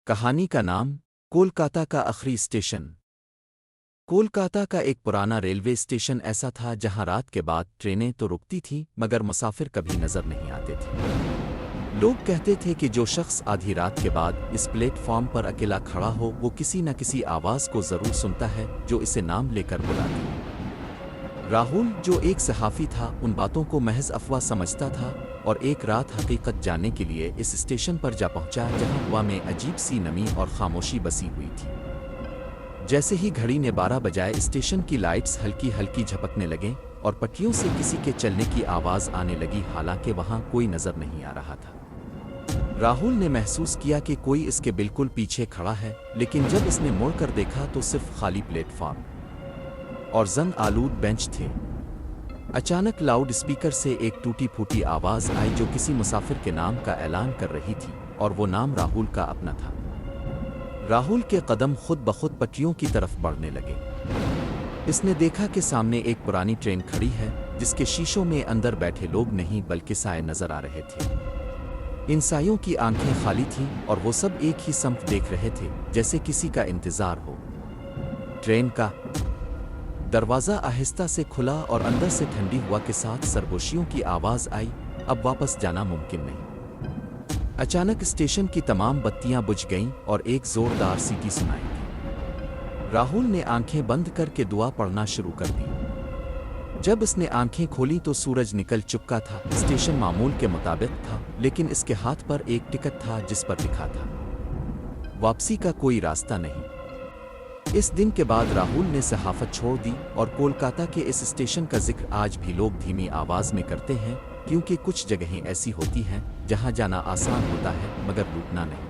कहानी का नाम कोलकाता का आखिरी स्टेशन। कोलकाता का एक पुराना रेलवे स्टेशन ऐसा था जहां रात के बाद ट्रेनें तो रुकती थीं मगर मुसाफिर कभी नजर नहीं आते थे। लोग कहते थे कि जो शख्स आधी रात के बाद इस प्लेटफॉर्म पर अकेला खड़ा हो वो किसी न किसी आवाज़ को ज़रूर सुनता है जो इसे नाम लेकर बुलाती है। राहुल जो एक सहाफ़ी था उन बातों को महज अफवाह समझता था और एक रात हकीकत जानने के लिए इस स्टेशन पर जा पहुंचा जहां हवा में अजीब सी नमी और खामोशी बसी हुई थी। जैसे ही घड़ी ने 12 बजाए स्टेशन की लाइट्स हल्की हल्की झपकने लगें और पटरियों से किसी के चलने की आवाज़ आने लगी, हालांकि वहां कोई नज़र नहीं आ रहा था। राहुल ने महसूस किया कि कोई इसके बिल्कुल पीछे खड़ा है, लेकिन जब इसने मुड़कर देखा तो सिर्फ खाली प्लेटफॉर्म और जंग आलूद बेंच थे। अचानक लाउड स्पीकर से एक टूटी फूटी आवाज़ आई जो किसी मुसाफिर के नाम का ऐलान कर रही थी, और वो नाम राहुल का अपना था। राहुल के कदम खुद ब खुद पटरियों की तरफ बढ़ने लगे। इसने देखा कि सामने एक पुरानी ट्रेन खड़ी है जिसके शीशों में अंदर बैठे लोग नहीं बल्कि साए नजर आ रहे थे। इन सायों की आंखें खाली थीं और वो सब एक ही समत देख रहे थे जैसे किसी का इंतजार हो। ट्रेन का दरवाज़ा आहिस्ता से खुला और अंदर से ठंडी हवा के साथ सरगोशियों की आवाज़ आई, अब वापस जाना मुमकिन नहीं। अचानक स्टेशन की तमाम बत्तियां बुझ गईं और एक ज़ोरदार सीटी सुनाई दी। राहुल ने आंखें बंद करके दुआ पढ़ना शुरू कर दी। जब इसने आंखें खोली तो सूरज निकल चुका था। स्टेशन मामूल के मुताबिक था, लेकिन इसके हाथ पर एक टिकट था जिस पर लिखा था वापसी का कोई रास्ता नहीं। इस दिन के बाद राहुल ने सहाफ़त छोड़ दी और कोलकाता के इस स्टेशन का जिक्र आज भी लोग धीमी आवाज़ में करते हैं, क्योंकि कुछ जगहें ऐसी होती हैं जहां जाना आसान होता है मगर रुकना नहीं।